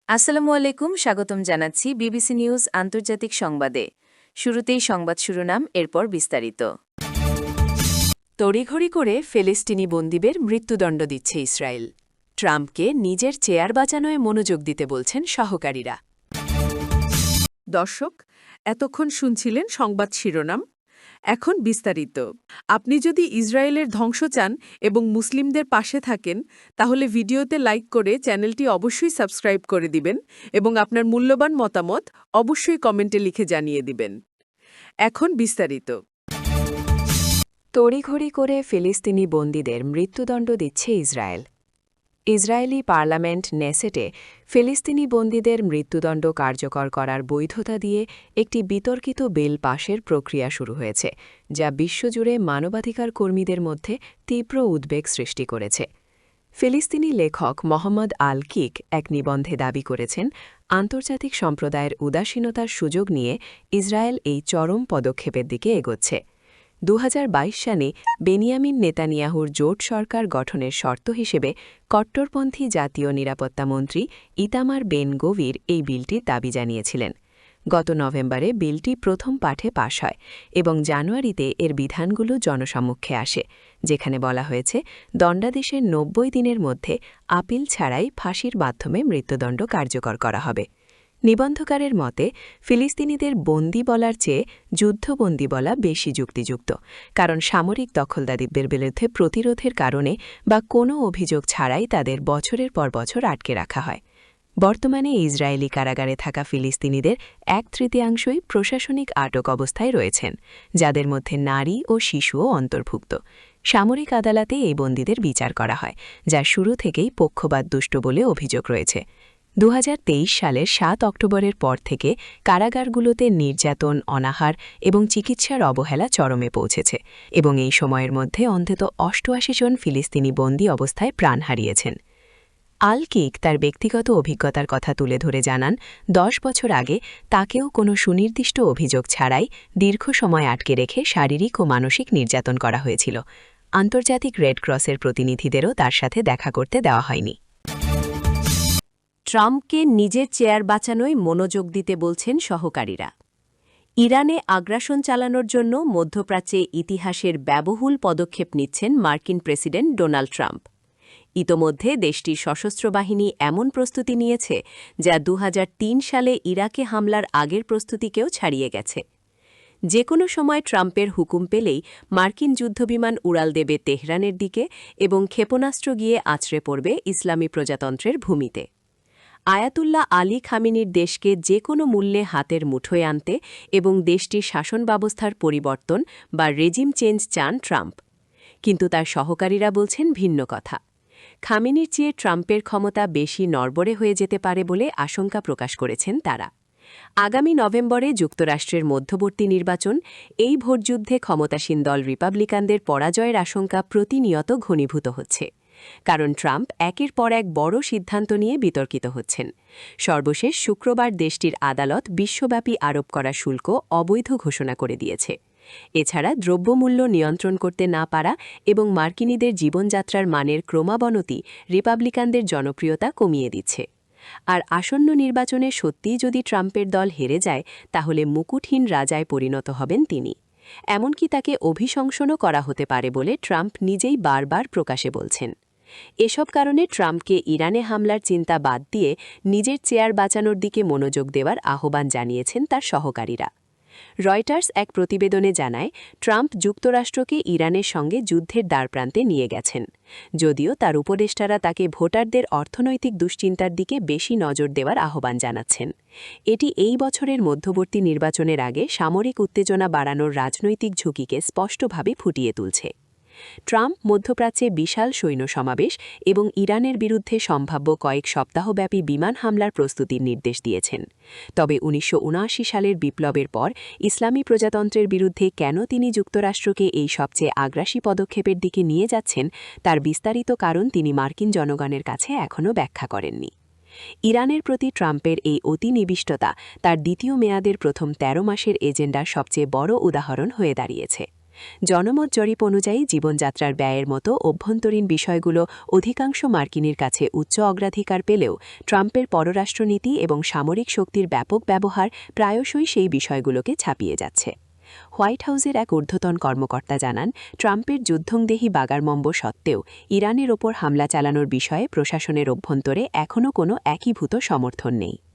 আসসালামু আলাইকুম, স্বাগতম জানাচ্ছি বিবিসি নিউজ আন্তর্জাতিক সংবাদে। শুরুতেই সংবাদ শিরোনাম, এরপর বিস্তারিত। তড়িঘড়ি করে ফিলিস্তিনি বন্দীদের মৃত্যুদণ্ড দিচ্ছে ইসরায়েল। ট্রাম্পকে নিজের চেয়ার বাঁচানোয় মনোযোগ দিতে বলছেন সহকারীরা। দর্শক, এতক্ষণ শুনছিলেন সংবাদ শিরোনাম। এখন বিস্তারিত। আপনি যদি ইসরায়েলের ধ্বংস চান এবং মুসলিমদের পাশে থাকেন, তাহলে ভিডিওতে লাইক করে চ্যানেলটি অবশ্যই সাবস্ক্রাইব করে দিবেন এবং আপনার মূল্যবান মতামত অবশ্যই কমেন্টে লিখে জানিয়ে দিবেন। এখন বিস্তারিত। তড়িঘড়ি করে ফিলিস্তিনি বন্দীদের মৃত্যুদণ্ড দিচ্ছে ইসরায়েল। ইসরায়েলি পার্লামেন্ট নেসেটে ফিলিস্তিনি বন্দীদের মৃত্যুদণ্ড কার্যকর করার বৈধতা দিয়ে একটি বিতর্কিত বিল পাশের প্রক্রিয়া শুরু হয়েছে, যা বিশ্বজুড়ে মানবাধিকার কর্মীদের মধ্যে তীব্র উদ্বেগ সৃষ্টি করেছে। ফিলিস্তিনি লেখক মোহাম্মদ আল কিক এক নিবন্ধে দাবি করেছেন, আন্তর্জাতিক সম্প্রদায়ের উদাসীনতার সুযোগ নিয়ে ইসরায়েল এই চরম পদক্ষেপের দিকে এগোচ্ছে। ২০২২ সালে বেনিয়ামিন নেতানিয়াহুর জোট সরকার গঠনের শর্ত হিসেবে কট্টরপন্থী জাতীয় নিরাপত্তা মন্ত্রী ইতামার বেন গভির এই বিলটির দাবি জানিয়েছিলেন। গত নভেম্বরে বিলটি প্রথম পাঠে পাশ হয় এবং জানুয়ারিতে এর বিধানগুলো জনসম্মুখে আসে, যেখানে বলা হয়েছে দণ্ডাদেশের ৯০ দিনের মধ্যে আপিল ছাড়াই ফাঁসির মাধ্যমে মৃত্যুদণ্ড কার্যকর করা হবে। নিবন্ধকারের মতে, ফিলিস্তিনিদের বন্দী বলার চেয়ে যুদ্ধবন্দী বলা বেশি যুক্তিযুক্ত, কারণ সামরিক দখলদারিত্বের বিরুদ্ধে প্রতিরোধের কারণে বা কোনো অভিযোগ ছাড়াই তাদের বছরের পর বছর আটকে রাখা হয়। বর্তমানে ইসরায়েলি কারাগারে থাকা ফিলিস্তিনিদের ১/৩ প্রশাসনিক আটক অবস্থায় রয়েছেন, যাদের মধ্যে নারী ও শিশুও অন্তর্ভুক্ত। সামরিক আদালতে এই বন্দীদের বিচার করা হয়, যা শুরু থেকেই পক্ষপাতদুষ্ট বলে অভিযোগ রয়েছে। ২০২৩ সালের ৭ অক্টোবরের পর থেকে কারাগারগুলোতে নির্যাতন, অনাহার এবং চিকিৎসার অবহেলা চরমে পৌঁছেছে এবং এই সময়ের মধ্যে অন্তত ৮৮ জন ফিলিস্তিনি বন্দী অবস্থায় প্রাণ হারিয়েছেন। আল কিক তার ব্যক্তিগত অভিজ্ঞতার কথা তুলে ধরে জানান, ১০ বছর আগে তাকেও কোনো সুনির্দিষ্ট অভিযোগ ছাড়াই দীর্ঘ সময় আটকে রেখে শারীরিক ও মানসিক নির্যাতন করা হয়েছিল। আন্তর্জাতিক রেড ক্রসের প্রতিনিধিদেরও তার সাথে দেখা করতে দেওয়া হয়নি। ট্রাম্পকে নিজের চেয়ার বাঁচানোয় মনোযোগ দিতে বলছেন সহকারীরা। ইরানে আগ্রাসন চালানোর জন্য মধ্যপ্রাচ্যে ইতিহাসের ব্যয়বহুল পদক্ষেপ নিচ্ছেন মার্কিন প্রেসিডেন্ট ডোনাল্ড ট্রাম্প। ইতোমধ্যে দেশটির সশস্ত্র বাহিনী এমন প্রস্তুতি নিয়েছে যা ২০০৩ সালে ইরাকে হামলার আগের প্রস্তুতিকেও ছাড়িয়ে গেছে। যে কোনো সময় ট্রাম্পের হুকুম পেলেই মার্কিন যুদ্ধবিমান উড়াল দেবে তেহরানের দিকে এবং ক্ষেপণাস্ত্র গিয়ে আছড়ে পড়বে ইসলামী প্রজাতন্ত্রের ভূমিতে। আয়াতুল্লাহ আলী খামেনির দেশকে যে কোনো মূল্যে হাতের মুঠোয় আনতে এবং দেশটির শাসন ব্যবস্থার পরিবর্তন বা রেজিম চেঞ্জ চান ট্রাম্প। কিন্তু তার সহকারীরা বলছেন ভিন্ন কথা। খামেনির চেয়ে ট্রাম্পের ক্ষমতা বেশি নড়বড়ে হয়ে যেতে পারে বলে আশঙ্কা প্রকাশ করেছেন তারা। আগামী নভেম্বরে যুক্তরাষ্ট্রের মধ্যবর্তী নির্বাচন, এই ভোটযুদ্ধে ক্ষমতাসীন দল রিপাবলিকানদের পরাজয়ের আশঙ্কা প্রতিনিয়ত ঘনীভূত হচ্ছে, কারণ ট্রাম্প একের পর এক বড় সিদ্ধান্ত নিয়ে বিতর্কিত হচ্ছেন। সর্বশেষ শুক্রবার দেশটির আদালত বিশ্বব্যাপী আরোপ করা শুল্ক অবৈধ ঘোষণা করে দিয়েছে। এছাড়া দ্রব্যমূল্য নিয়ন্ত্রণ করতে না পারা এবং মার্কিনীদের জীবনযাত্রার মানের ক্রমাবনতি রিপাবলিকানদের জনপ্রিয়তা কমিয়ে দিচ্ছে। আর আসন্ন নির্বাচনে সত্যিই যদি ট্রাম্পের দল হেরে যায়, তাহলে মুকুটহীন রাজায় পরিণত হবেন তিনি। এমনকি তাকে অভিশংসনও করা হতে পারে বলে ট্রাম্প নিজেই বারবার প্রকাশে বলছেন। এসব কারণে ট্রাম্পকে ইরানে হামলার চিন্তা বাদ দিয়ে নিজের চেয়ার বাঁচানোর দিকে মনোযোগ দেওয়ার আহ্বান জানিয়েছেন তার সহকারীরা। রয়টার্স এক প্রতিবেদনে জানায়, ট্রাম্প যুক্তরাষ্ট্রকে ইরানের সঙ্গে যুদ্ধের দ্বারপ্রান্তে নিয়ে গেছেন, যদিও তার উপদেষ্টারা তাকে ভোটারদের অর্থনৈতিক দুশ্চিন্তার দিকে বেশি নজর দেওয়ার আহ্বান জানাচ্ছেন। এটি এই বছরের মধ্যবর্তী নির্বাচনের আগে সামরিক উত্তেজনা বাড়ানোর রাজনৈতিক ঝুঁকিকে স্পষ্টভাবে ফুটিয়ে তুলছে। ট্রাম্প মধ্যপ্রাচ্যে বিশাল সৈন্য সমাবেশ এবং ইরানের বিরুদ্ধে সম্ভাব্য কয়েক সপ্তাহব্যাপী বিমান হামলার প্রস্তুতির নির্দেশ দিয়েছেন। তবে ১৯৭৯ সালের বিপ্লবের পর ইসলামী প্রজাতন্ত্রের বিরুদ্ধে কেন তিনি যুক্তরাষ্ট্রকে এই সবচেয়ে আগ্রাসী পদক্ষেপের দিকে নিয়ে যাচ্ছেন, তার বিস্তারিত কারণ তিনি মার্কিন জনগণের কাছে এখনও ব্যাখ্যা করেননি। ইরানের প্রতি ট্রাম্পের এই অতিনিবিষ্টতা তার দ্বিতীয় মেয়াদের প্রথম ১৩ মাসের এজেন্ডার সবচেয়ে বড় উদাহরণ হয়ে দাঁড়িয়েছে। জনমত জরিপ অনুযায়ী জীবনযাত্রার ব্যয়ের মতো অভ্যন্তরীণ বিষয়গুলো অধিকাংশ মার্কিনীর কাছে উচ্চ অগ্রাধিকার পেলেও ট্রাম্পের পররাষ্ট্রনীতি এবং সামরিক শক্তির ব্যাপক ব্যবহার প্রায়শই সেই বিষয়গুলোকে ছাপিয়ে যাচ্ছে। হোয়াইট হাউসের এক ঊর্ধ্বতন কর্মকর্তা জানান, ট্রাম্পের যুদ্ধংদেহী বাগারমম্ব সত্ত্বেও ইরানের ওপর হামলা চালানোর বিষয়ে প্রশাসনের অভ্যন্তরে এখনও কোনো একীভূত সমর্থন নেই।